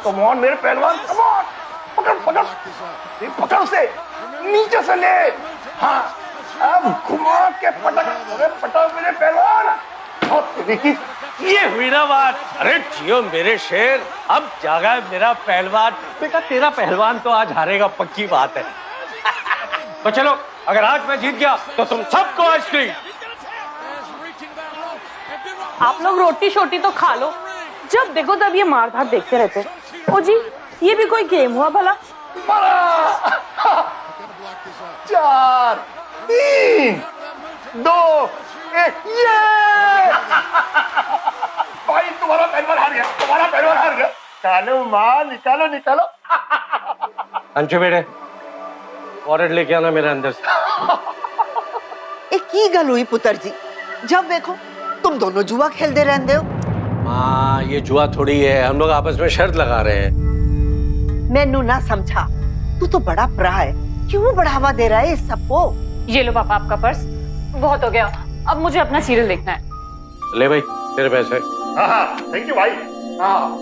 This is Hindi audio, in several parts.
कम ऑन मेरे पहलवान, कम ऑन, पकड़ पकड़, पकड़ उसे, नीचे से ले। हाँ, अब घुमा के पटक, अरे पटक मेरे पहलवान। ये हुई ना बात। अरे जियो मेरे शेर, अब जागा है मेरा पहलवान। बेटा तेरा पहलवान तो आज हारेगा, पक्की बात है। तो चलो, अगर आज मैं जीत गया तो तुम सबको आइसक्रीम। आप लोग रोटी शोटी तो खा लो, जब देखो तब ये मार धाड़ देखते रहते। ओ जी, ये भी कोई गेम हुआ भला? 4, 3, 2, 1, ये भाई तुम्हारा पहलवान हार गया, तुम्हारा पहलवान हार गया। निकालो माँ, निकालो निकालो। अंशु बेटे, वॉलेट लेके आना मेरे अंदर से। एक की गल हुई पुत्र जी, जब देखो तुम दोनों जुआ खेलते रहते हो। माँ, ये जुआ थोड़ी है, हम लोग आपस में शर्त लगा रहे हैं। मैनू ना समझा, तू तो बड़ा प्रा है, क्यों बढ़ावा दे रहा है इस सबको? ये लो पापा आपका पर्स, बहुत हो गया, अब मुझे अपना सीरियल देखना है। ले भाई तेरे पैसे। हाँ, थैंक यू भाई। हाँ,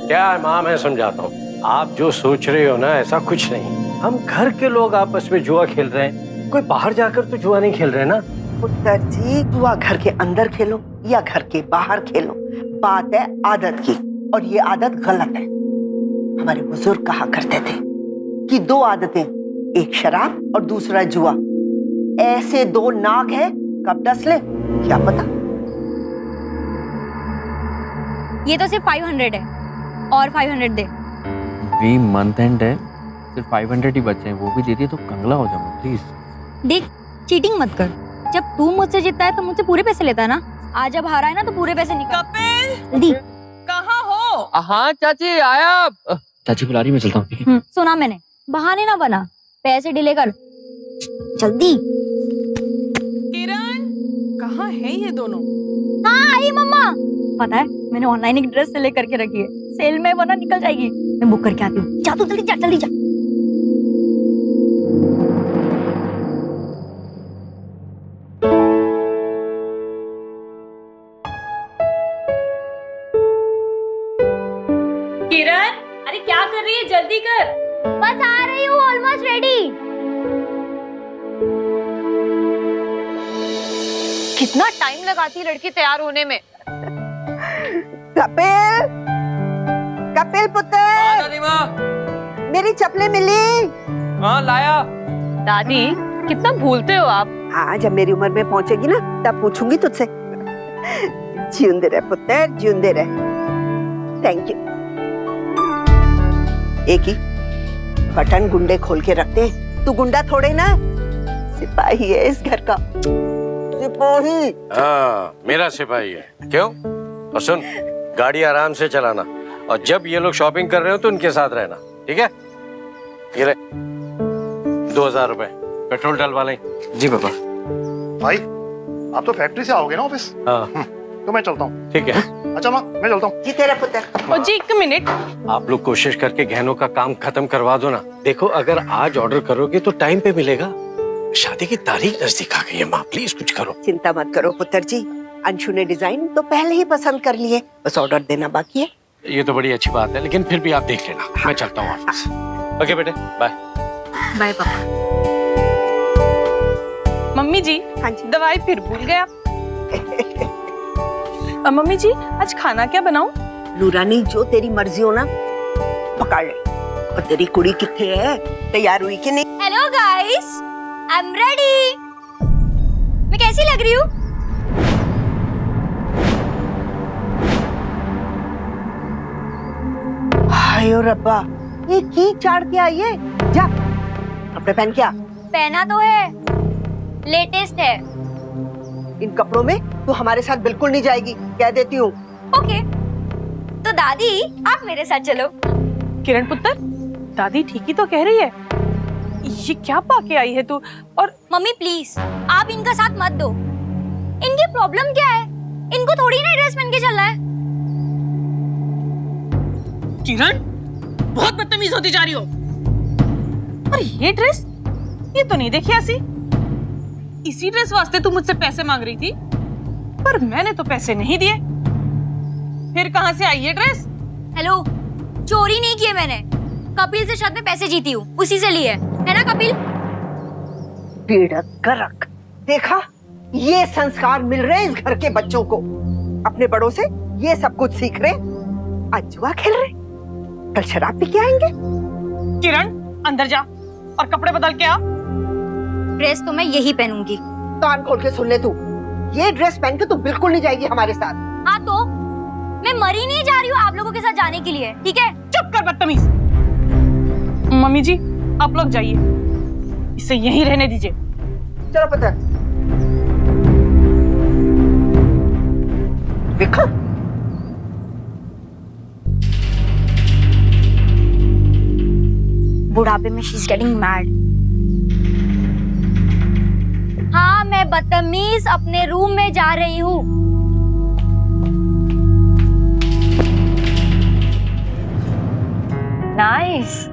क्या है माँ, मैं समझाता हूँ। आप जो सोच रहे हो ना, ऐसा कुछ नहीं। हम घर के लोग आपस में जुआ खेल रहे हैं, कोई बाहर जाकर तो जुआ नहीं खेल रहे ना। पुत्र जी, जुआ घर के अंदर खेलो या घर के बाहर खेलो, बात है आदत की, और ये आदत गलत है। हमारे बुजुर्ग कहा करते थे कि 2 आदतें, एक शराब और दूसरा जुआ। ऐसे 2 नाग है, कब डस ले क्या पता। ये तो सिर्फ 500 है, और 500 दे। भी मंथ एंड है, सिर्फ 500 ही बचे हैं, वो भी दे दिए तो कंगला हो जाऊंगा प्लीज। देख, चीटिंग मत कर। जब तू मुझसे जीतता है तो मुझसे पूरे पैसे लेता है ना, आज जब हारा है ना तो पूरे पैसे निकाल। कपिल, दी। कहाँ हो? हाँ चाची आया। चाची बुला रही, मैं चलता हूँ। सुना मैंने, बहाने ना बना, पैसे डिले कर जल्दी। किरण, कहाँ है ये दोनों? हाँ आई मम्मा। पता है, मैंने ऑनलाइन एक ड्रेस सिलेक्ट करके रखी है, सेल में वरना निकल जाएगी। मैं बुक करके आती हूँ, जा तू जल्दी जा, जल्दी जा। किरण, अरे क्या कर रही है, जल्दी कर। बस आ रही हूँ, ऑलमोस्ट रेडी। कितना टाइम लगाती है लड़की तैयार होने में। कपिल, कपिल पुत्र, दादी माँ। मेरी चप्पलें मिली? हाँ लाया। दादी, कितना भूलते हो आप। हाँ, जब मेरी उम्र में पहुंचेगी ना तब पूछूंगी तुझसे। जिंदे रहे पुत्र, जिंदे रहे। Thank you. एक ही बटन गुंडे खोल के रखते हैं, तू गुंडा थोड़े ना, सिपाही है इस घर का, सिपाही। हाँ, मेरा सिपाही है। क्यों? और सुन, गाड़ी आराम से चलाना, और जब ये लोग शॉपिंग कर रहे हो तो उनके साथ रहना, ठीक है? ये ले 2000 रुपए, पेट्रोल डलवा लें। जी पापा। भाई आप तो फैक्ट्री से आओगे ना ऑफिस? हाँ तो मैं चलता हूँ। ठीक है। अच्छा माँ, मैं चलता हूँ। जी तेरा पुत्र। और जी 1 मिनट, आप लोग कोशिश करके गहनों का काम खत्म करवा दो ना। देखो, अगर आज ऑर्डर करोगे तो टाइम पे मिलेगा। शादी की तारीख नजदीक आ गई है माँ, प्लीज कुछ करो। चिंता मत करो पुत्र जी, अंशु ने डिजाइन तो पहले ही पसंद कर लिए, बस ऑर्डर देना बाकी है। ये तो बड़ी अच्छी बात है, लेकिन फिर भी आप देख लेना। मैं चलता हूँ ऑफिस। ओके बेटे, बाय। बाय पापा। मम्मी जी, हाँ जी। दवाई फिर भूल गए आप। मम्मी जी, आज खाना क्या बनाऊं? नूरानी, जो तेरी मर्जी हो ना पकड़ ले। और तेरी कुड़ी किथे है, तैयार हुई कि नहीं? Hello guys, I am ready. मैं कैसी लग रही हूँ? हाय ओ रब्बा, ये की चाड़ के आई है? जा कपड़े पहन के आ। पहना तो है, लेटेस्ट है। इन कपड़ों में तू हमारे साथ बिल्कुल नहीं जाएगी, कह देती हूँ। ओके, तो दादी आप मेरे साथ चलो। किरण पुत्र, दादी ठीक ही तो कह रही है। ये क्या पाके आई है तू? और मम्मी प्लीज, आप इनका साथ मत दो। इनकी प्रॉब्लम क्या है? इनको थोड़ी ना ड्रेस पहन के चलना है। किरण, बहुत बदतमीज होती जा रही हो। और ये ड्रेस, ये तो नहीं देखी ऐसी। इसी ड्रेस वास्ते तू मुझसे पैसे मांग रही थी, पर मैंने तो पैसे नहीं दिए। फिर कहाँ से आई ये ड्रेस? हेलो, चोरी नहीं की है मैंने। कपिल से छत में पैसे जीती हूँ, उसी से लिए है ना कपिल? बेड़क गरक, देखा, ये संस्कार मिल रहे हैं इस घर के बच्चों को। अपने बड़ों से ये सब कुछ सीख रहे, आज जुआ खेल रहे, कल शराब पी के आएंगे। किरण, अंदर जा और कपड़े बदल के आ। ड्रेस तो मैं यही पहनूंगी। कान खोल के सुन ले तू, ये ड्रेस पहन के तू बिल्कुल नहीं जाएगी हमारे साथ। हाँ तो मैं मरी नहीं जा रही हूँ आप लोगों के साथ जाने के लिए, ठीक है? चुप कर बदतमीज। मम्मी जी, आप लोग जाइए, इसे यहीं रहने दीजिए। चलो पता देखो, बुढ़ापे में शी इज गेटिंग मैड। हाँ, मैं बदतमीज अपने रूम में जा रही हूँ। नाइस,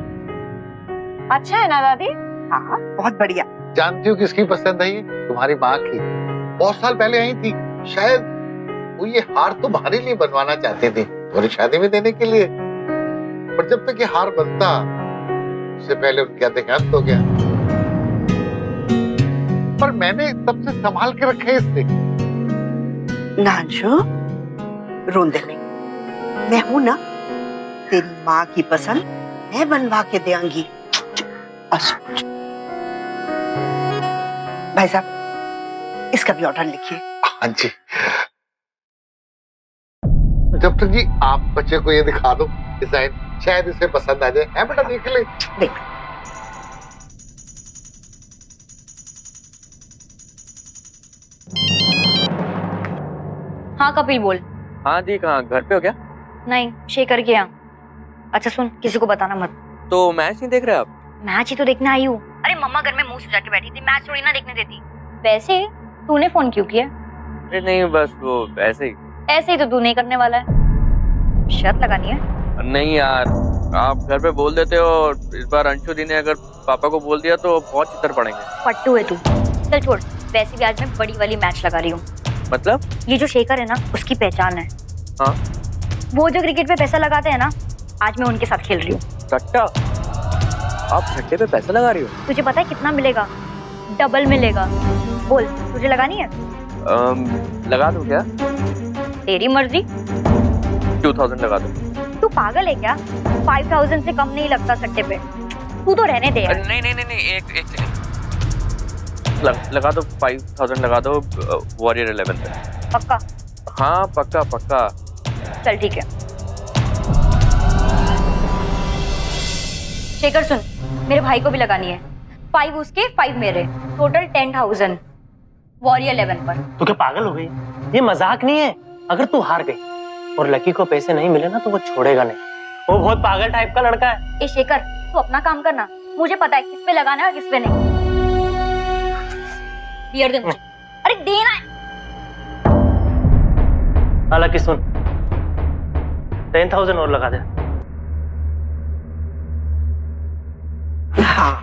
अच्छा है ना दादी? हाँ बहुत बढ़िया। जानती हूँ किसकी पसंद है ये? तुम्हारी माँ की। बहुत साल पहले आई थी, शायद वो ये हार तुम्हारे लिए बनवाना चाहती थी, तुम्हारी शादी में देने के लिए। पर जब तक ये हार बनता, उससे पहले उनका देहांत हो गया। पर मैंने तब से संभाल के रखे है इसे। नांशु, रोंदे नहीं, मैं हूं ना, तेरी माँ की पसंद मैं बनवा के देंगी। भाई साहब, इसका भी ऑर्डर लिखिए। हाँ जी। जब तक जी आप बच्चे को ये दिखा दो डिजाइन, शायद इसे पसंद आ जाए। है बेटा, देख ले। देख, हाँ कपिल बोल। हाँ दी, कहाँ घर पे हो क्या? नहीं, शेखर के यहाँ। अच्छा सुन, किसी को बताना मत। तो मैच नहीं देख रहे आप? मैच ही तो देखने आई हूँ। अरे मम्मा घर में मुंह सुजा के बैठी थी, मैच थोड़ी ना देखने देती। वैसे तूने फोन क्यों किया? अरे नहीं, बस वो ऐसे ही। ऐसे ही तो तू नहीं करने वाला है, शर्त लगानी है। नहीं यार, आप घर पे बोल देते हो, इस बार अंशु दी ने अगर पापा को बोल दिया तो बहुत चित्तर पड़ेंगे। पट्टू है तू, चल छोड़। वैसे भी आज मैं बड़ी वाली मैच लगा रही हूँ। मतलब? ये जो शेखर है ना, उसकी पहचान है। हाँ? वो जो क्रिकेट पे पैसा लगाते हैं ना, आज मैं उनके साथ खेल रही हूँ। सट्टा? आप सट्टे पे पैसा लगा रही हो? तुझे पता है कितना मिलेगा? डबल मिलेगा। बोल, तुझे लगानी है? लगा दूं क्या? तेरी मर्जी। 2000 लगा दो। तू पागल है क्या? 5000 से कम नहीं लगता सट्टे पे। तू तो रहने दे यार। नहीं नहीं नहीं नहीं, एक सेकंड। लगा दो 5000 लगा दो, वॉरियर 11 पे। पक्का? हाँ पक्का पक्का। चल ठीक है। शेखर सुन, मेरे भाई को भी लगानी है। 5 उसके 5 मेरे, टोटल 10,000 वॉरियर 11 पर। तू क्या पागल हो गई? ये मजाक नहीं है। अगर तू हार गई और लकी को पैसे नहीं मिले ना तो वो छोड़ेगा नहीं। वो बहुत पागल टाइप का लड़का है। ए शेखर, तू अपना काम करना, मुझे पता है किस पे लगाना है और किस पे नहीं। बियर दे मुझे। अरे देना है। हालांकि सुन, 10,000 और लगा दे। हाँ,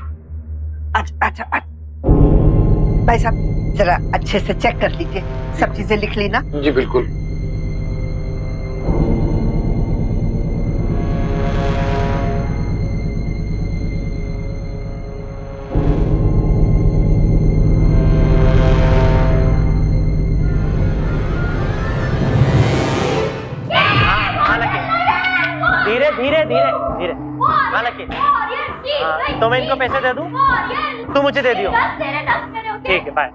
अच्छा। भाई साहब, जरा अच्छे से चेक कर लीजिए, सब चीजें लिख ली ना? जी बिल्कुल। धीरे धीरे धीरे धीरे। हालांकि तो मैं इनको पैसे दे दूं, तू मुझे दे दियो। ठीक है, बाय।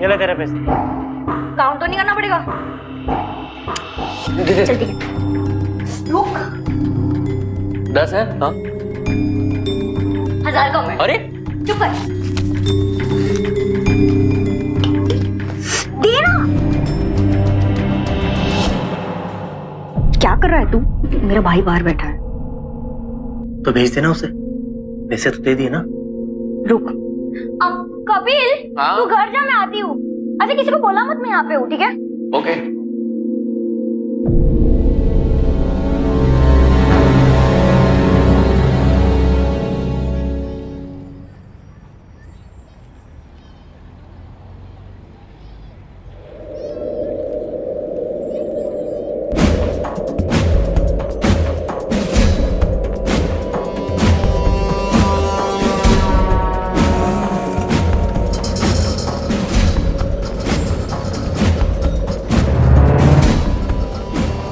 ये ले तेरे पैसे। काउंट तो नहीं करना पड़ेगा। चल ठीक है। रुक। 10 है? हाँ। 1000 कम है। अरे चुप कर। देना। क्या कर रहा है तू? मेरा भाई बाहर बैठा है। तो भेज देना उसे, पैसे तो दे दिए ना। रुक। अब कपिल, हाँ? तू घर जा, मैं आती हूँ। अच्छा किसी को बोला मत मैं यहाँ पे हूँ, ठीक है? ओके।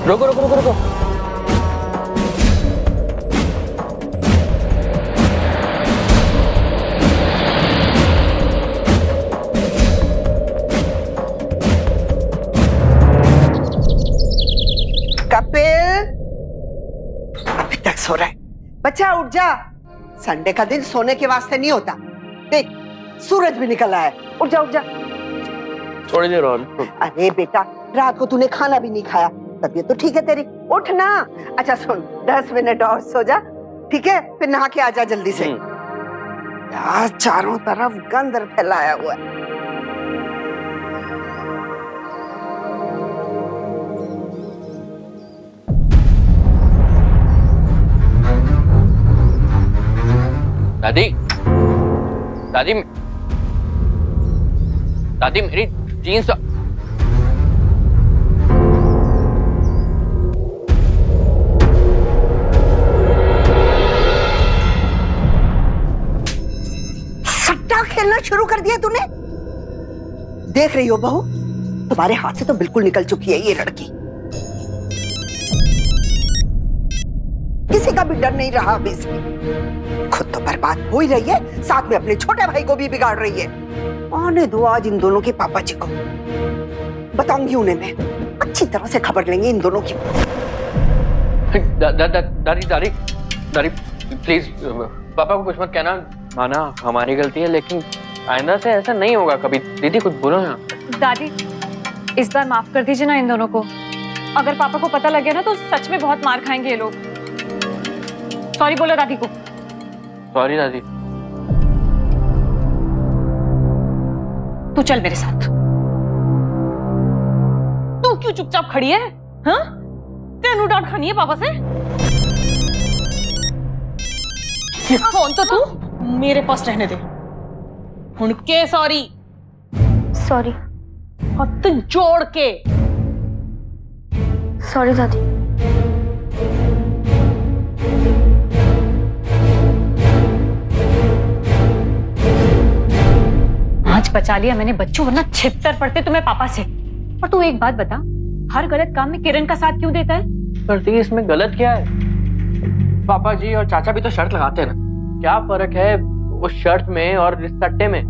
रुको रुको रुको रुको। कपिल अभी तक सो रहा है। बच्चा उठ जा, संडे का दिन सोने के वास्ते नहीं होता। देख सूरज भी निकल आया है, उठ जा उठ जा। थोड़ी देर और। अरे बेटा रात को तूने खाना भी नहीं खाया, तबीयत तो ठीक है तेरी, उठ ना। अच्छा सुन 10 मिनट और सो जा, ठीक है? फिर नहा के आजा जल्दी से। यार चारों तरफ गंद फैलाया हुआ है। दादी दादी दादी मेरी जीन्स। सट्टा खेलना शुरू कर दिया तूने? देख रही हो बहू, तुम्हारे हाथ से तो बिल्कुल निकल चुकी है ये लड़की। किसी का भी डर नहीं रहा अभी इसकी। खुद तो बर्बाद हो ही रही है, साथ में अपने छोटे भाई को भी बिगाड़ रही है। आने दो आज इन दोनों के पापा जी को, बताऊंगी उन्हें मैं, अच्छी तरह से खबर लेंगे इन दोनों की। दादी दादी दादी प्लीज पापा को कुछ मत कहना। माना हमारी गलती है, लेकिन आइंदा से ऐसा नहीं होगा कभी। दीदी कुछ बोलो ना। दादी इस बार माफ कर दीजिए ना इन दोनों को। अगर पापा को पता लग गया ना तो सच में बहुत मार खाएंगे ये लोग। सॉरी बोलो दादी को। सॉरी दादी। तू चल मेरे साथ। तू क्यों चुपचाप खड़ी है? हाँ? तेनू डांट खानी है पापा से? ये फोन तो तू मेरे पास रहने दे। हुण के सॉरी? सॉरी। हाथ जोड़ के। सॉरी दादी। आज बचा लिया मैंने बच्चों, वरना छितर पड़ते तुम्हें पापा से। और तू एक बात बता, हर गलत काम में किरण का साथ क्यों देता है? पर दी इसमें गलत क्या है? पापा जी और चाचा भी तो शर्त लगाते हैं ना। क्या फर्क है उस शर्त में और इस सट्टे में?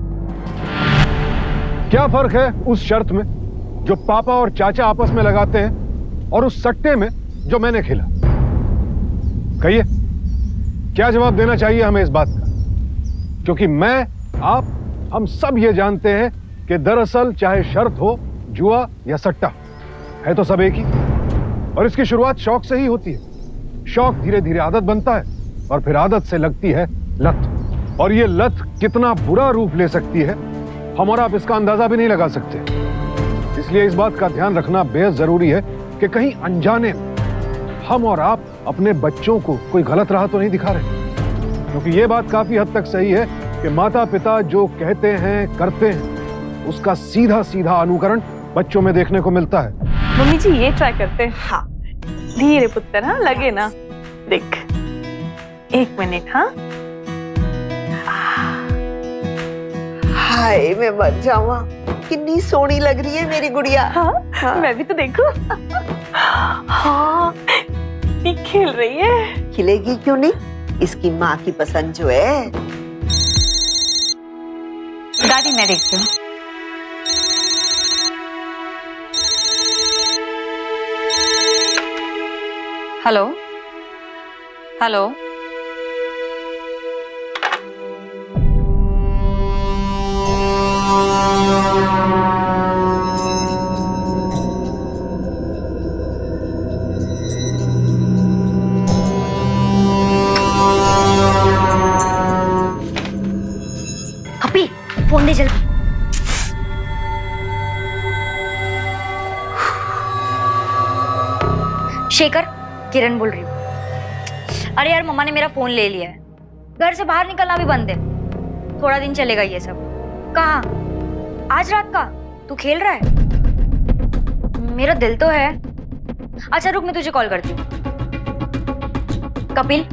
क्या फर्क है उस शर्त में जो पापा और चाचा आपस में लगाते हैं और उस सट्टे में जो मैंने खेला? कहिए क्या जवाब देना चाहिए हमें इस बात का? क्योंकि मैं, आप, हम सब ये जानते हैं कि दरअसल चाहे शर्त हो, जुआ या सट्टा, है तो सब एक ही। और इसकी शुरुआत शौक से ही होती है। शौक धीरे धीरे आदत बनता है और फिर आदत से लगती है लत। और ये लत कितना बुरा रूप ले सकती है हम और आप इसका अंदाजा भी नहीं लगा सकते। इसलिए इस बात का ध्यान रखना बेहद जरूरी है कि कहीं अनजाने में हम और आप अपने बच्चों को कोई गलत राह तो नहीं दिखा रहे। क्योंकि ये बात काफी हद तक सही है कि माता पिता जो कहते हैं करते हैं उसका सीधा सीधा अनुकरण बच्चों में देखने को मिलता है। मम्मी जी ये ट्राई करते हैं। हाँ धीरे पुत्र, हाँ लगे ना। देख 1 मिनट। हाँ हाय मैं मर जाऊं, कितनी सोहनी लग रही है मेरी गुड़िया। हाँ, हाँ। मैं भी तो देखो। हाँ ये खेल रही है। खिलेगी क्यों नहीं, इसकी माँ की पसंद जो है। दादी मैं देखती हूँ। Hello hello. कपिल फोन दे जल्दी। शेखर, किरण बोल रही हूँ। अरे यार मम्मा ने मेरा फोन ले लिया है, घर से बाहर निकलना भी बंद है। थोड़ा दिन चलेगा ये सब। कहाँ? आज रात का? तू खेल रहा है? मेरा दिल तो है। अच्छा रुक, मैं तुझे कॉल करती हूँ। कपिल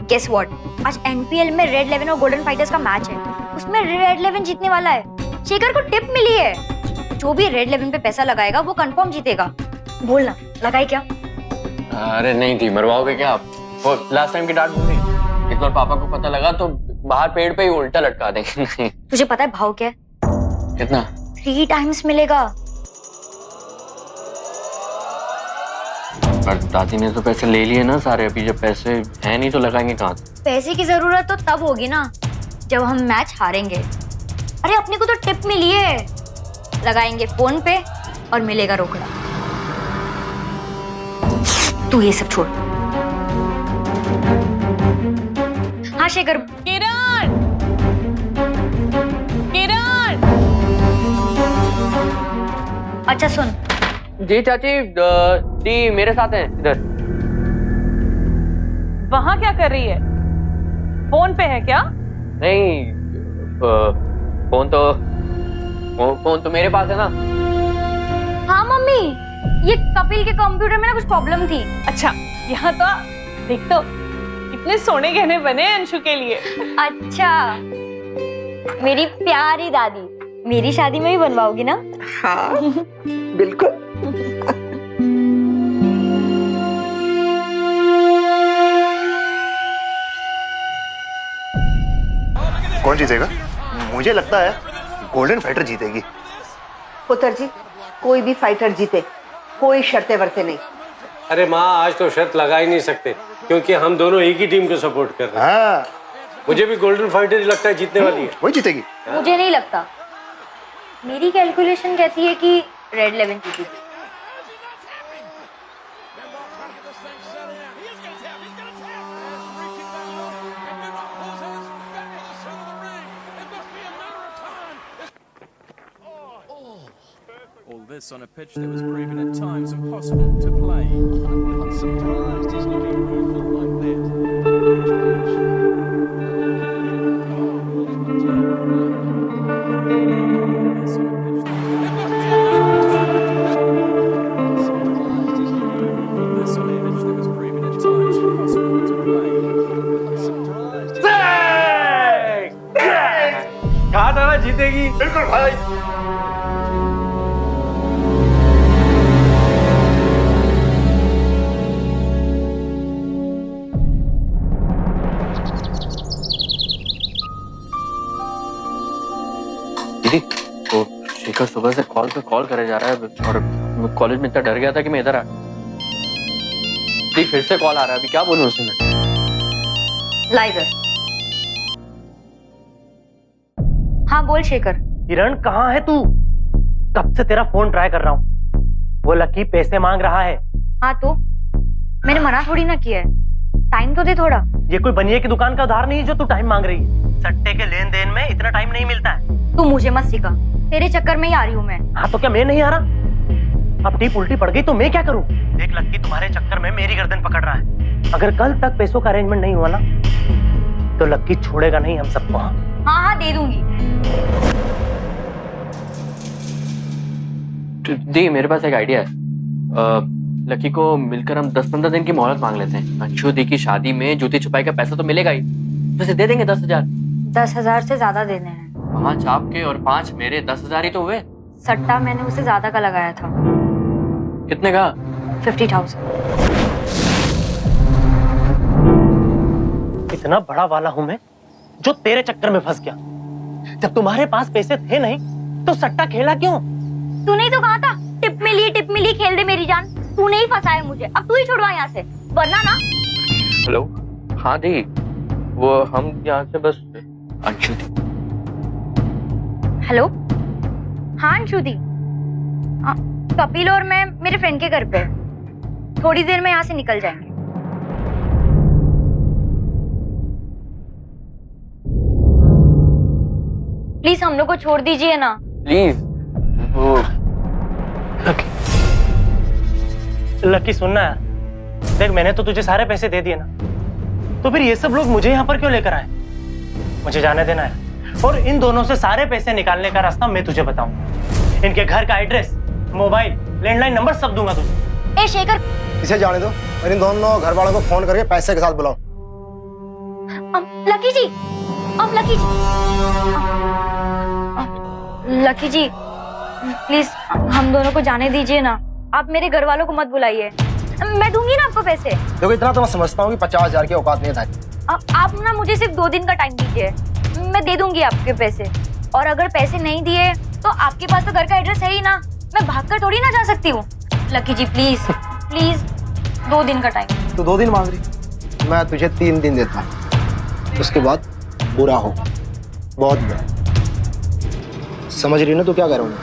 गेस व्हाट, आज एनपीएल में रेड 11 और गोल्डन फाइटर्स का मैच है। उसमें रेड 11 जीतने वाला है। शेखर को टिप मिली है, जो भी रेड 11 पे पैसा लगाएगा वो कंफर्म जीतेगा। बोलना लगाई क्या? अरे नहीं थी, मरवाओगे क्या आप? वो लास्ट टाइम की डांट भूल गई? इस बार पापा को पता लगा तो बाहर पेड़ पे ही उल्टा लटका देंगे। तुझे पता है भाव क्या है? कितना? 3 टाइम्स मिलेगा। पर दादी ने तो पैसे ले लिए ना सारे, अभी जब पैसे हैं नहीं तो लगाएंगे कहाँ से? पैसे की जरूरत तो तब होगी ना जब हम मैच हारेंगे। अरे अपने को तो टिप मिली है, लगाएंगे फोन पे और मिलेगा रोकड़ा। तू ये सब छोड़। हाँ शेखर। किरण, किरण। अच्छा सुन, जी चाची, दी मेरे साथ हैं इधर। वहां क्या कर रही है? फोन पे है क्या? नहीं, फोन तो मेरे पास है ना। हाँ मम्मी, ये कपिल के कंप्यूटर में ना कुछ प्रॉब्लम थी। अच्छा, यहाँ तो देख तो कितने सोने गहने बने हैं अंशु के लिए। अच्छा, मेरी प्यारी दादी, मेरी शादी में भी बनवाओगी ना? हाँ बिल्कुल। कौन जीतेगा? मुझे लगता है गोल्डन फाइटर जीतेगी। पुत्र जी, कोई भी फाइटर जीते, कोई शर्तें वर्ते नहीं। अरे माँ, आज तो शर्त लगा ही नहीं सकते क्योंकि हम दोनों एक ही टीम को सपोर्ट कर रहे हैं। हाँ, मुझे भी गोल्डन फाइटर ही लगता है जीतने वाली है। वही जीतेगी। मुझे नहीं लगता, मेरी कैलकुलेशन कहती है कि रेड 11 जीतेगी। All this on a pitch that was proven at times impossible to play. I'm surprised he's looking rueful like this. This on a pitch that was proven at times impossible to play. I'm surprised कहा था ना जीतेगी। बिल्कुल भाई। दीदी, वो शेखर सुबह से कॉल पे कॉल करे जा रहा है और मैं कॉलेज में इतना डर गया था कि मैं इधर आ। दीदी फिर से कॉल आ रहा है, अभी क्या बोलूं उसे मैं? लाइगर। हाँ बोल शेखर। किरण कहाँ है तू? कब से तेरा फोन ट्राई कर रहा हूँ। वो लकी पैसे मांग रहा है। हाँ तो मैंने मना थोड़ी ना किया है, टाइम तो दे थोड़ा। ये कोई बनिए की दुकान का उधार नहीं है जो तू टाइम मांग रही है। सट्टे के लेन देन में इतना टाइम नहीं मिलता है। तू मुझे मत सिखा, तेरे चक्कर में ही आ रही हूँ मैं। हाँ तो क्या मैं नहीं आ रहा? अब टीप उल्टी पड़ गई तो मैं क्या करूँ? देख लक्की तुम्हारे चक्कर में मेरी गर्दन पकड़ रहा है। अगर कल तक पैसों का अरेंजमेंट नहीं हुआ ना तो लक्की छोड़ेगा नहीं हम सबको। हाँ हाँ दे दूंगी। दी मेरे पास एक आइडिया है। लकी को मिलकर हम 10-15 दिन की मोहलत मांग लेते हैं। अंशु दी की शादी में जूती छुपाई का पैसा तो मिलेगा ही, तो उसे दे देंगे 10,000। 10,000 से ज्यादा देने हैं। 5 आपके और 5 मेरे, 10,000 ही तो हुए। सट्टा मैंने उसे ज्यादा का लगाया था। कितने का? 50,000। इतना बड़ा वाला हूं मैं जो तेरे चक्कर में फंस गया। जब तुम्हारे पास पैसे थे नहीं तो सट्टा खेला क्यों? तूने ही तो कहा था टिप मिली खेल दे मेरी जान। तूने ही फंसाया मुझे, अब तू ही छुड़वा यहाँ से, वरना ना। हेलो, हाँ दी, वो हम यहाँ से बस अंशु दी। हेलो, हाँ अंशु दी। कपिल और मैं मेरे फ्रेंड के घर पे हैं। थोड़ी देर में यहाँ से निकल जाएंगे। प्लीज हम लोग को छोड़ दीजिए ना। प्लीज। वो लकी सुनना है, देख मैंने तो तुझे सारे पैसे दे दिए ना, तो फिर ये सब लोग मुझे यहाँ पर क्यों लेकर आए? मुझे जाने देना है और इन दोनों से सारे पैसे निकालने का रास्ता मैं तुझे बताऊंगा। इनके घर का एड्रेस, मोबाइल, लैंडलाइन नंबर सब दूंगा तुझे। ए शेखर, इसे जाने दो और इन दोनों घर वालों को फोन करके पैसे के साथ बुलाओ। लकी जी, लकी जी, लकी जी प्लीज हम दोनों को जाने दीजिए ना। आप मेरे घर वालों को मत बुलाइए, मैं दूंगी ना आपको पैसे। देखो इतना तो मैं समझता हूँ कि 50,000 की औकात नहीं था। आप ना मुझे सिर्फ 2 दिन का टाइम दीजिए, मैं दे दूंगी आपके पैसे। और अगर पैसे नहीं दिए तो आपके पास तो घर का एड्रेस है ही ना, मैं भागकर थोड़ी ना जा सकती हूँ। लकी जी प्लीज प्लीज 2 दिन का टाइम। तो 2 दिन मांग रही, मैं तुझे 3 दिन देता हूँ, उसके बाद बुरा हो, बहुत बुरा। समझ रही ना तू क्या कर रहा हूँ?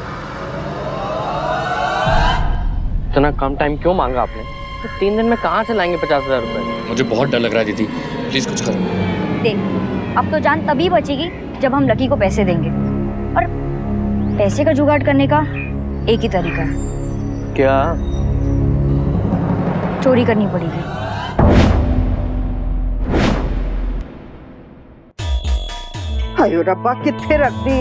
इतना कम टाइम क्यों मांगा आपने? तो 3 दिन में कहाँ से लाएंगे 50,000 रुपए? मुझे बहुत डर लग रहा है दीदी, प्लीज कुछ करो। देख, अब तो जान तभी बचेगी जब हम लकी को पैसे देंगे। और पैसे का जुगाड़ करने का एक ही तरीका है। क्या? चोरी करनी पड़ेगी। हायो रब्बा किथे रख दी,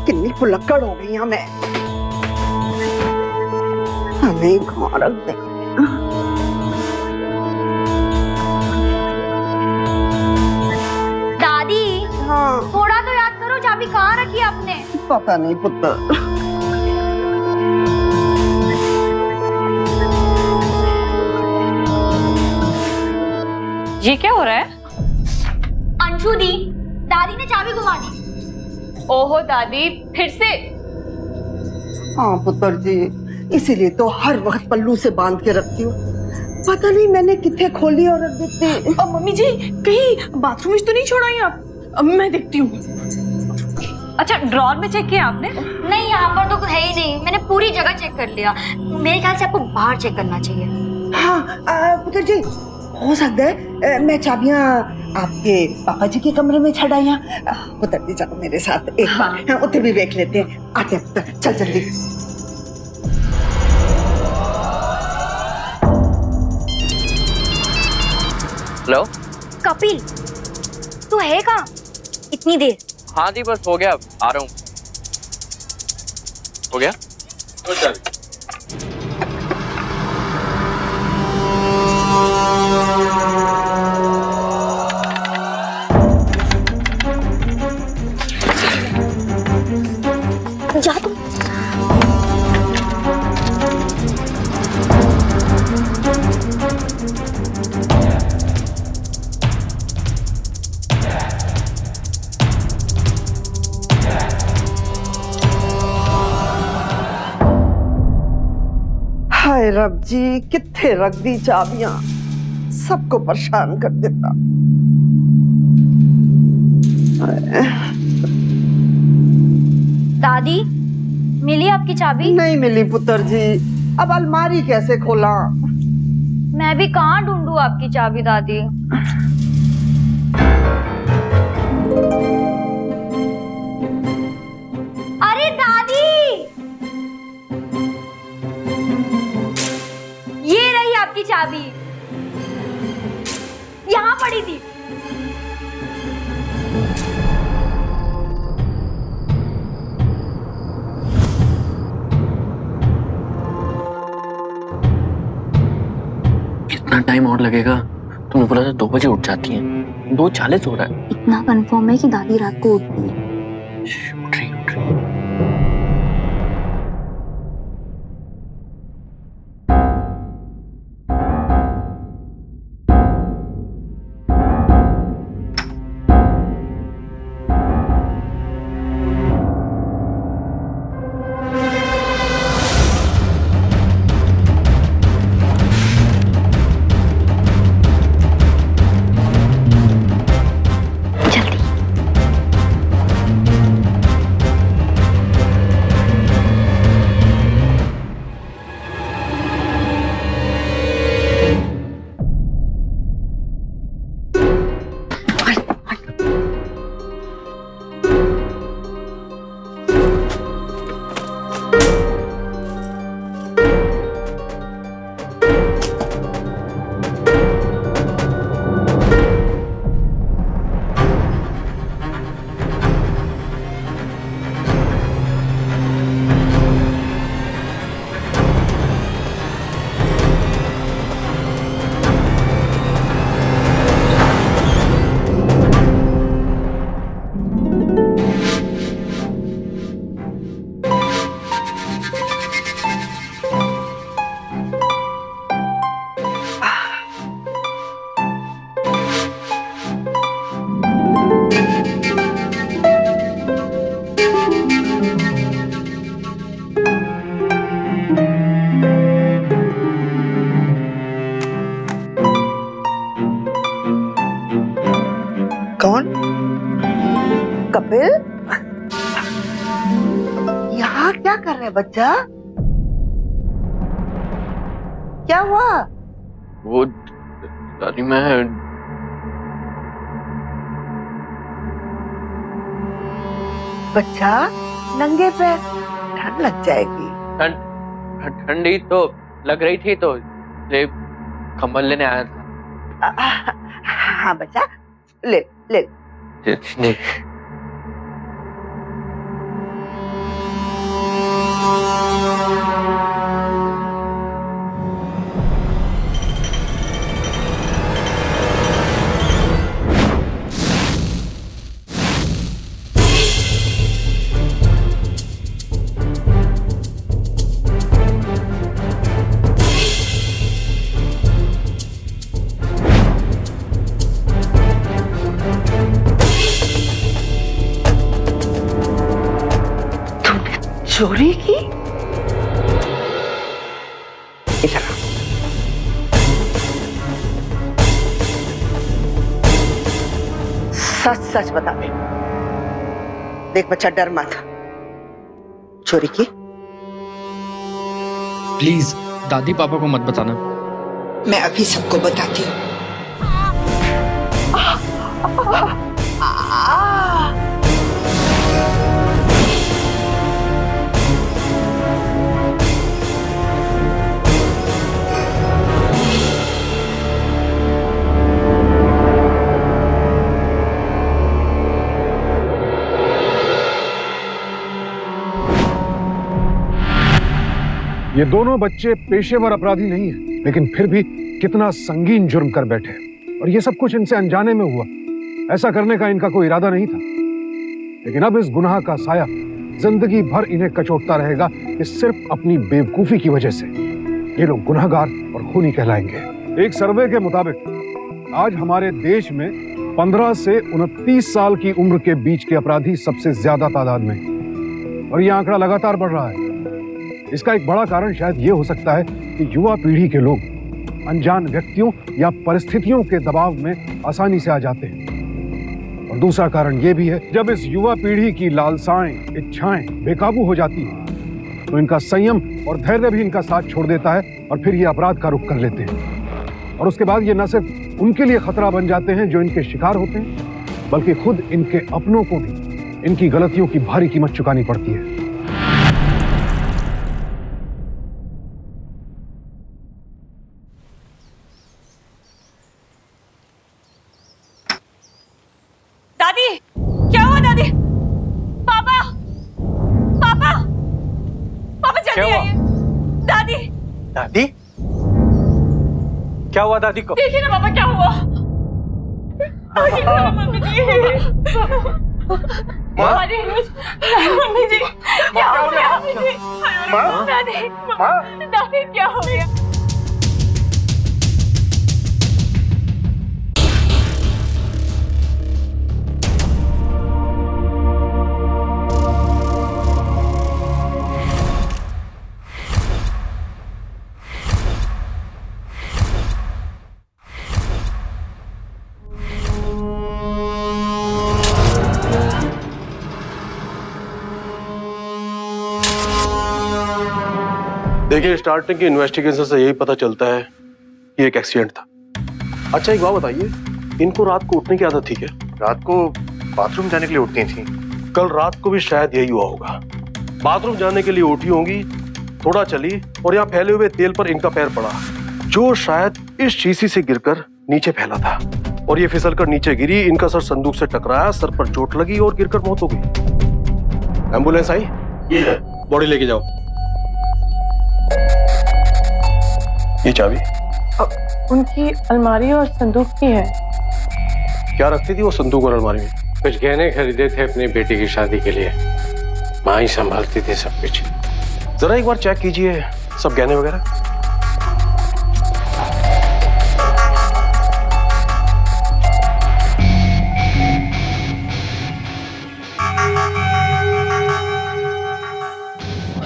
कितनी पुलक्कड़ हो गई मैं। हमें कहाँ रख दे। दादी, हाँ थोड़ा तो याद करो, चाबी कहाँ रखी आपने? पता नहीं पुत्र। ये क्या हो रहा है? अंशु दी, दादी ने चाबी घुमा दी। ओहो दादी, फिर से? हाँ पुत्र जी, इसीलिए तो हर वक्त पल्लू से बांध के रखती हूँ। पता नहीं मैंने कितने खोली और रख देती। मम्मी जी, कहीं बाथरूम में तो नहीं छोड़ा ही आप? मैं देखती हूँ। अच्छा, ड्रॉर में चेक किया आपने? नहीं, यहाँ पर तो है ही नहीं, मैंने पूरी जगह चेक कर लिया। मेरे ख्याल से आपको बाहर चेक करना चाहिए। हाँ पुत्र जी, हो सकता है मैं चाबियाँ आपके पापा जी के कमरे में छड़ आया। पुत्र जी चलो मेरे साथ एक बार उधर भी देख लेते हैं। आते हैं पुत्र, चल जल्दी। हेलो कपिल, तू है कहाँ? इतनी देर? हाँ दी, बस हो गया, आ रहा हूँ। हो गया? जा तू। हाय रब जी, किथे रख दी चाबियां, सबको परेशान कर देता। दादी, मिली आपकी चाबी? नहीं मिली पुत्र जी, अब अलमारी कैसे खोला? मैं भी कहाँ ढूंढूं आपकी चाबी दादी। अरे दादी, ये रही आपकी चाबी, यहाँ पड़ी थी। कितना टाइम और लगेगा? तुमने बोला था 2 बजे उठ जाती हैं, 2:40 हो रहा है। इतना कंफर्म है कि दादी रात को उठती है। उठ रही, उठ रही। कपिल, यहाँ क्या कर रहे हैं बच्चा? क्या हुआ? वो दादी मैं बच्चा नंगे पैर, ठंड लग जाएगी। ठंडी तो लग रही थी तो ले कंबल लेने आया था। हाँ बच्चा, ले ले। नहीं। चोरी की? इधर आ। सच सच बता दे। देख बच्चा, डर मत। चोरी की? प्लीज दादी पापा को मत बताना। मैं अभी सबको बताती हूँ। ये दोनों बच्चे पेशेवर अपराधी नहीं हैं, लेकिन फिर भी कितना संगीन जुर्म कर बैठे, और ये सब कुछ इनसे अनजाने में हुआ। ऐसा करने का इनका कोई इरादा नहीं था, लेकिन अब इस गुनाह का साया जिंदगी भर इन्हें कचोटता रहेगा कि सिर्फ अपनी बेवकूफी की वजह से ये लोग गुनहगार और खूनी कहलाएंगे। एक सर्वे के मुताबिक आज हमारे देश में 15 से 29 साल की उम्र के बीच के अपराधी सबसे ज्यादा तादाद में, और यह आंकड़ा लगातार बढ़ रहा है। इसका एक बड़ा कारण शायद ये हो सकता है कि युवा पीढ़ी के लोग अनजान व्यक्तियों या परिस्थितियों के दबाव में आसानी से आ जाते हैं, और दूसरा कारण ये भी है, जब इस युवा पीढ़ी की लालसाएं, इच्छाएं बेकाबू हो जाती हैं तो इनका संयम और धैर्य भी इनका साथ छोड़ देता है, और फिर ये अपराध का रुख कर लेते हैं। और उसके बाद ये न सिर्फ उनके लिए खतरा बन जाते हैं जो इनके शिकार होते हैं, बल्कि खुद इनके अपनों को भी इनकी गलतियों की भारी कीमत चुकानी पड़ती है। दादी, क्या हुआ दादी? पापा, पापा, पापा जल्दी आइए। दादी, दादी, क्या हुआ दादी को? देखिए ना पापा क्या हुआ। मम्मी जी, मम्मी जी, क्या हो गया? दादी, दादी क्या हो गया? देखिए, स्टार्टिंग की इन्वेस्टिगेशन से यही पता चलता है कि एक एक्सीडेंट था। अच्छा एक बात बताइए, इनको रात को उठने की आदत थी क्या? रात को बाथरूम जाने के लिए उठती थी। कल रात को भी शायद यही हुआ होगा। बाथरूम जाने के लिए उठी होंगी, थोड़ा चली और यहाँ फैले हुए तेल पर इनका पैर पड़ा, जो शायद इस शीशी से गिरकर नीचे फैला था, और ये फिसलकर नीचे गिरी। इनका सर संदूक से टकराया, सर पर चोट लगी और गिरकर मौत हो गई। एम्बुलेंस आई? बॉडी लेके जाओ। ये चाबी उनकी अलमारी और संदूक की है। क्या रखती थी वो संदूक और अलमारी में? कुछ गहने खरीदे थे अपनी बेटी की शादी के लिए, माँ ही संभालती थी सब कुछ। जरा एक बार चेक कीजिए सब गहने वगैरह।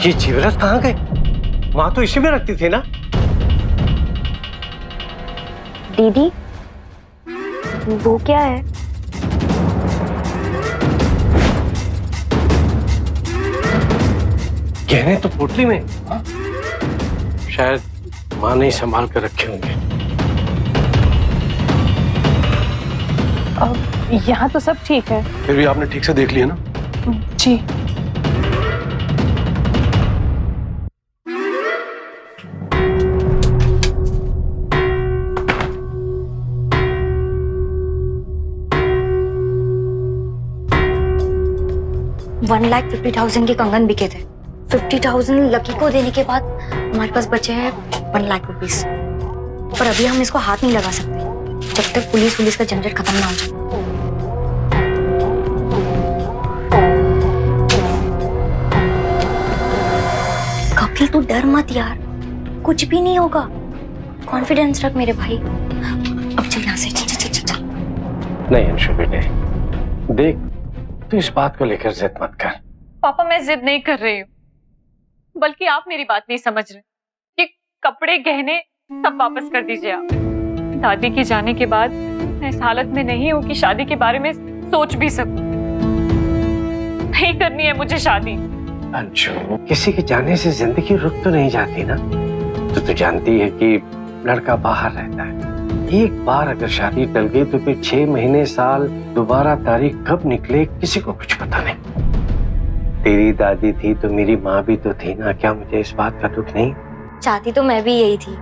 ये जीवरत कहाँ गए? माँ तो इसी में रखती थी ना। दीदी, वो क्या है? गहने तो पोटली में, शायद माँ ने संभाल कर रखे होंगे। यहाँ तो सब ठीक है। फिर भी आपने ठीक से देख लिया ना? जी। $1,50,000 के कंगन बिके थे। 50,000 लकी को देने के बाद हमारे पास बचे हैं 1 लाख रुपीस। पर अभी हम इसको हाथ नहीं लगा सकते जब तक पुलिस का झंझट खत्म ना हो जाए। कपिल तू डर मत यार, कुछ भी नहीं होगा। कॉन्फिडेंस रख मेरे भाई। अब चल यहाँ से, चल चल चल चल। नहीं अंशु बेटे, देख तू इस बात को लेकर जिद मत कर। पापा मैं जिद नहीं कर रही हूँ, बल्कि आप मेरी बात नहीं समझ रहे। ये कपड़े गहने सब वापस कर दीजिए आप। दादी के जाने के बाद मैं इस हालत में नहीं हूँ कि शादी के बारे में सोच भी सकूं। नहीं करनी है मुझे शादी। अंशु, किसी के जाने से जिंदगी रुक तो नहीं जाती ना। तो तू जानती है कि लड़का बाहर रहता है। एक बार अगर शादी टल गई तो फिर 6 महीने साल दोबारा तारीख कब निकले किसी को कुछ पता नहीं। तेरी दादी थी तो मेरी माँ भी तो थी ना, क्या मुझे इस बात का दुख नहीं? चाहती तो मैं भी यही थी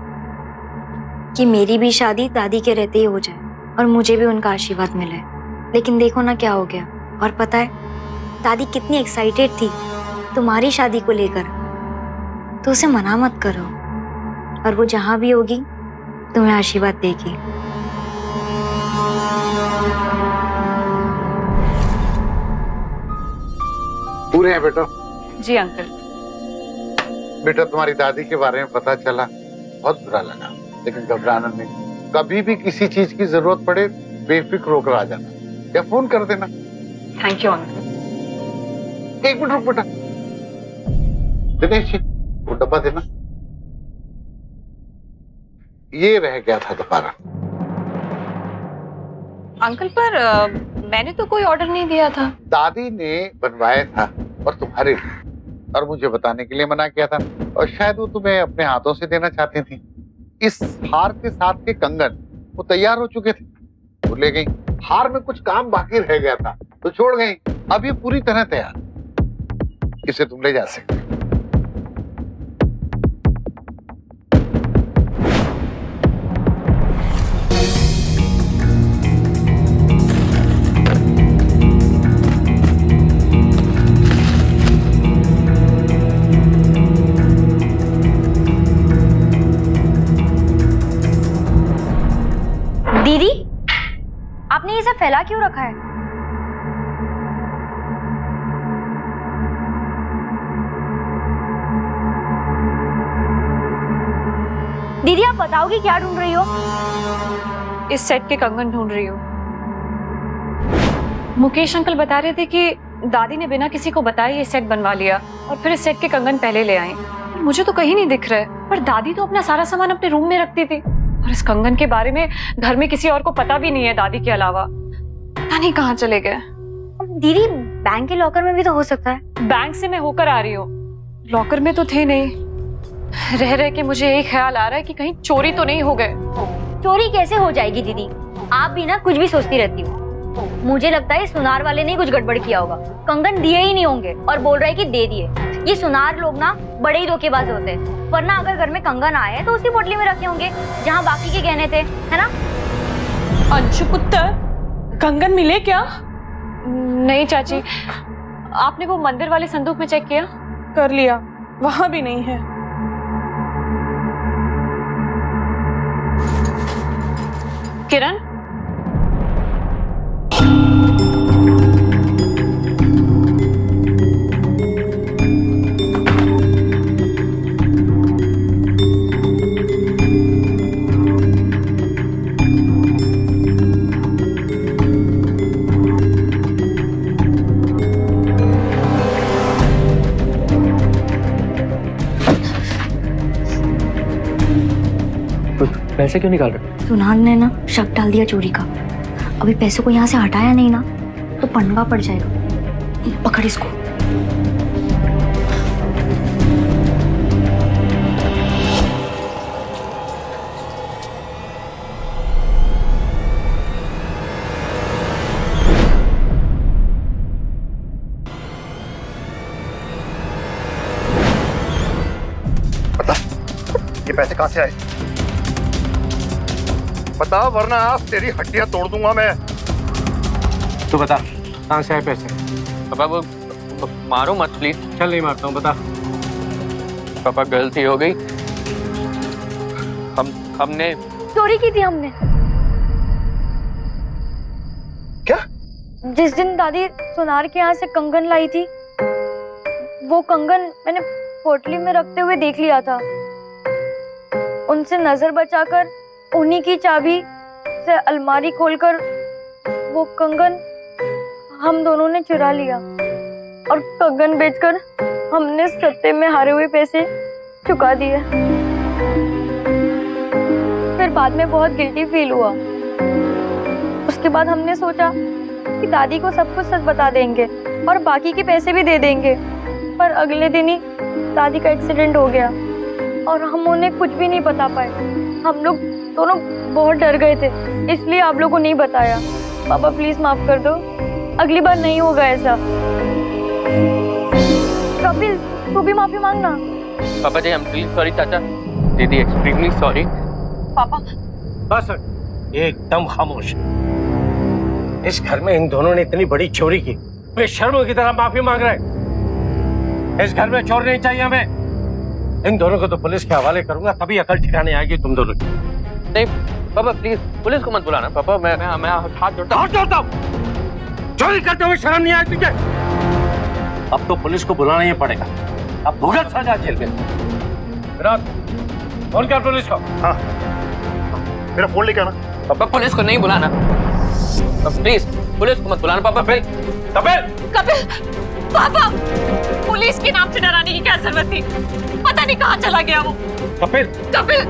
कि मेरी भी शादी दादी के रहते ही हो जाए और मुझे भी उनका आशीर्वाद मिले। लेकिन देखो ना क्या हो गया। और पता है दादी कितनी एक्साइटेड थी तुम्हारी शादी को लेकर, तो उसे मना मत करो। और वो जहां भी होगी तुम्हें आशीर्वाद देगी। पूरे हैं बेटा? जी अंकल। बेटा तुम्हारी दादी के बारे में पता चला, बहुत बुरा लगा, लेकिन घबराना नहीं। कभी भी किसी चीज की जरूरत पड़े बेफिक्र होकर आ जाना या फोन कर देना। Thank you uncle. 1 मिनट रुक बेटा, दिनेश जी वो डब्बा देना। ये रह गया था दोबारा। अंकल पर मैंने तो कोई ऑर्डर नहीं दिया था। दादी ने बनवाया था और तुम्हारे लिए, और मुझे बताने के लिए मना किया था। और शायद वो तुम्हें अपने हाथों से देना चाहती थी। इस हार के साथ के कंगन वो तैयार हो चुके थे, वो ले गई। हार में कुछ काम बाकी रह गया था तो छोड़ गई। अब ये पूरी तरह तैयार, इसे तुम ले जा सकते। दीदी आपने ये सब फैला क्यों रखा है? दीदी आप बताओगी क्या ढूंढ रही हो? इस सेट के कंगन ढूंढ रही हूँ। मुकेश अंकल बता रहे थे कि दादी ने बिना किसी को बताए ये सेट बनवा लिया और फिर इस सेट के कंगन पहले ले आए। पर मुझे तो कहीं नहीं दिख रहा है। पर दादी तो अपना सारा सामान अपने रूम में रखती थी और इस कंगन के बारे में घर में किसी और को पता भी नहीं है दादी के अलावा। पता नहीं कहाँ चले गए। दीदी बैंक के लॉकर में भी तो हो सकता है। बैंक से मैं होकर आ रही हूँ, लॉकर में तो थे नहीं। रह रह के मुझे यही ख्याल आ रहा है कि कहीं चोरी तो नहीं हो गए। चोरी कैसे हो जाएगी दीदी, आप भी ना कुछ भी सोचती रहती हो। मुझे लगता है सुनार वाले ने कुछ गड़बड़ किया होगा। कंगन दिए ही नहीं होंगे और बोल रहा है कि दे दिए। ये सुनार लोग ना बड़े ही धोखेबाज होते हैं। वरना अगर घर में कंगन आए तो उसी पोटली में रखे होंगे जहाँ बाकी के गहने थे, है ना? अंशु पुत्र, कंगन मिले क्या? नहीं चाची, आपने वो मंदिर वाले संदूक में चेक किया? कर लिया, वहां भी नहीं है। किरण, पैसे क्यों निकाल रहे? सुनार ने ना शक डाल दिया चोरी का। अभी पैसों को यहाँ से हटाया नहीं ना तो पंगा पड़ जाएगा। पकड़ इसको। पैसे कहां से आए? बता, वरना आज तेरी हड्डियां तोड़ दूंगा मैं। तू बता कहां से आए पैसे? पापा वो मारो मत प्लीज। चल नहीं मारता हूँ, बता। पापा गलती हो गई, हमने चोरी की थी हमने। क्या? जिस दिन दादी सुनार के यहाँ से कंगन लाई थी, वो कंगन मैंने पोटली में रखते हुए देख लिया था। उनसे नजर बचाकर उन्हीं की चाबी से अलमारी खोलकर वो कंगन हम दोनों ने चुरा लिया और कंगन बेचकर हमने सट्टे में हारे हुए पैसे चुका दिए। फिर बाद में बहुत गिल्टी फील हुआ। उसके बाद हमने सोचा कि दादी को सब कुछ सच बता देंगे और बाकी के पैसे भी दे देंगे, पर अगले दिन ही दादी का एक्सीडेंट हो गया और हम उन्हें कुछ भी नहीं बता पाए। हम लोग दोनों बहुत डर गए थे, इसलिए आप लोगों को नहीं बताया। पापा प्लीज माफ कर दो, अगली बार नहीं होगा ऐसा। कपिल तू भी माफी मांगना। पापा जी, आई एम रियली सॉरी। चाचा, दीदी एक्सट्रीमली सॉरी। पापा बस एकदम खामोश। इस घर में इन दोनों ने इतनी बड़ी चोरी की, बेशर्मों की तरह माफी मांग रहे। इस घर में चोर नहीं चाहिए हमें। इन दोनों को तो पुलिस के हवाले करूंगा, तभी अकल ठिकाने आएगी तुम दोनों की। नहीं पापा प्लीज, पुलिस को मत बुलाना। पापा मैं हाथ जोड़ता हूँ। चोरी करते हुए शर्म नहीं आई तुझे? अब तो पुलिस को बुलाना ही पड़ेगा। अब भुगत सजा जेल में। विराट, फोन कर पुलिस को। हाँ, मेरा फोन लेके आना। पापा पुलिस को नहीं बुलाना, प्लीज पुलिस को मत बुलाना। पापा कपिल, कपिल, कपिल, पापा, पुलिस के नाम से डराने की क्या जरूरत थी? पता नहीं कहाँ चला गया वो। कपिल, कपिल,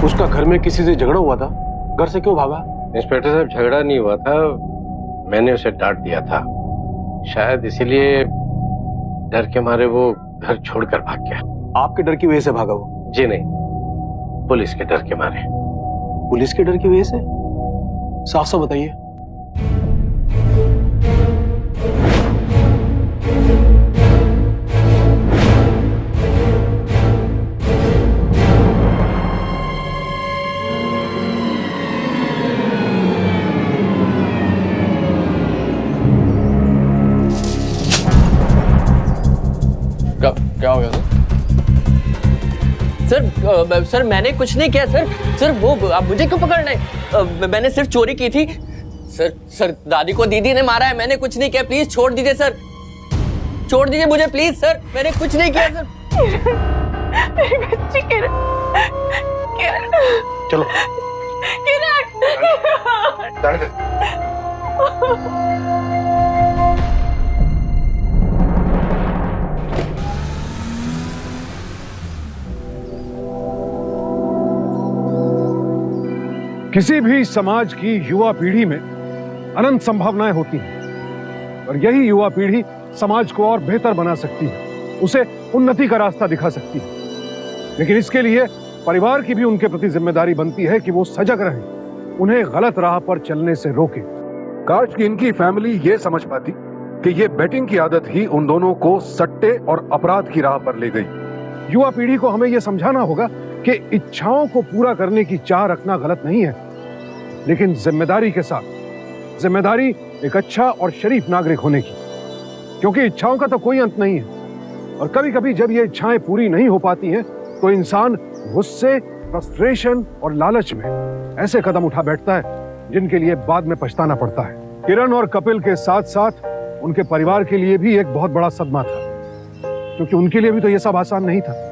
उसका घर में किसी से झगड़ा हुआ था, घर से क्यों भागा? इंस्पेक्टर साहब, झगड़ा नहीं हुआ था, मैंने उसे डांट दिया था। शायद इसीलिए डर के मारे वो घर छोड़कर भाग गया। आपके डर की वजह से भागा वो? जी नहीं, पुलिस के डर के मारे। पुलिस के डर की वजह से? साफ साफ बताइए। क्या हो गया सर? सर मैंने कुछ नहीं किया सर। सर वो आप मुझे क्यों पकड़ रहे? मैंने सिर्फ चोरी की थी सर। दादी को दीदी ने मारा है, मैंने कुछ नहीं किया। प्लीज छोड़ दीजिए सर, छोड़ दीजिए मुझे प्लीज सर, मैंने कुछ नहीं किया सर। चलो किसी भी समाज की युवा पीढ़ी में अनंत संभावनाएं होती हैं और यही युवा पीढ़ी समाज को और बेहतर बना सकती है, उसे उन्नति का रास्ता दिखा सकती है। लेकिन इसके लिए परिवार की भी उनके प्रति जिम्मेदारी बनती है कि वो सजग रहें, उन्हें गलत राह पर चलने से रोकें। काश कि इनकी फैमिली ये समझ पाती कि ये बैटिंग की आदत ही उन दोनों को सट्टे और अपराध की राह पर ले गई। युवा पीढ़ी को हमें यह समझाना होगा कि इच्छाओं को पूरा करने की चाह रखना गलत नहीं है, लेकिन जिम्मेदारी के साथ। जिम्मेदारी एक अच्छा और शरीफ नागरिक होने की, क्योंकि इच्छाओं का तो कोई अंत नहीं है और कभी कभी जब ये इच्छाएं पूरी नहीं हो पाती हैं तो इंसान गुस्से, फ्रस्ट्रेशन और लालच में ऐसे कदम उठा बैठता है जिनके लिए बाद में पछताना पड़ता है। किरण और कपिल के साथ साथ उनके परिवार के लिए भी एक बहुत बड़ा सदमा था, क्योंकि उनके लिए भी तो ये सब आसान नहीं था।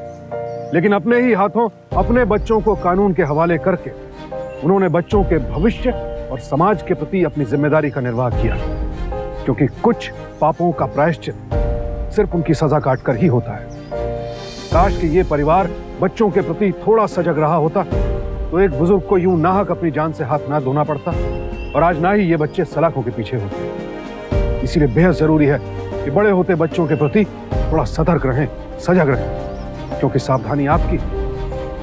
लेकिन अपने ही हाथों अपने बच्चों को कानून के हवाले करके उन्होंने बच्चों के भविष्य और समाज के प्रति अपनी जिम्मेदारी का निर्वाह किया, क्योंकि कुछ पापों का प्रायश्चित सिर्फ उनकी सजा काटकर ही होता है। काश कि ये परिवार बच्चों के प्रति थोड़ा सजग रहा होता तो एक बुजुर्ग को यूं नाहक अपनी जान से हाथ ना धोना पड़ता और आज ना ही ये बच्चे सलाखों के पीछे होते। इसीलिए बेहद जरूरी है कि बड़े होते बच्चों के प्रति थोड़ा सतर्क रहें, सजग रहें, क्योंकि सावधानी आपकी,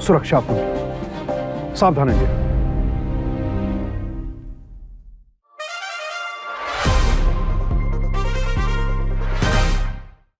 सुरक्षा आपकी। सावधान रहिए।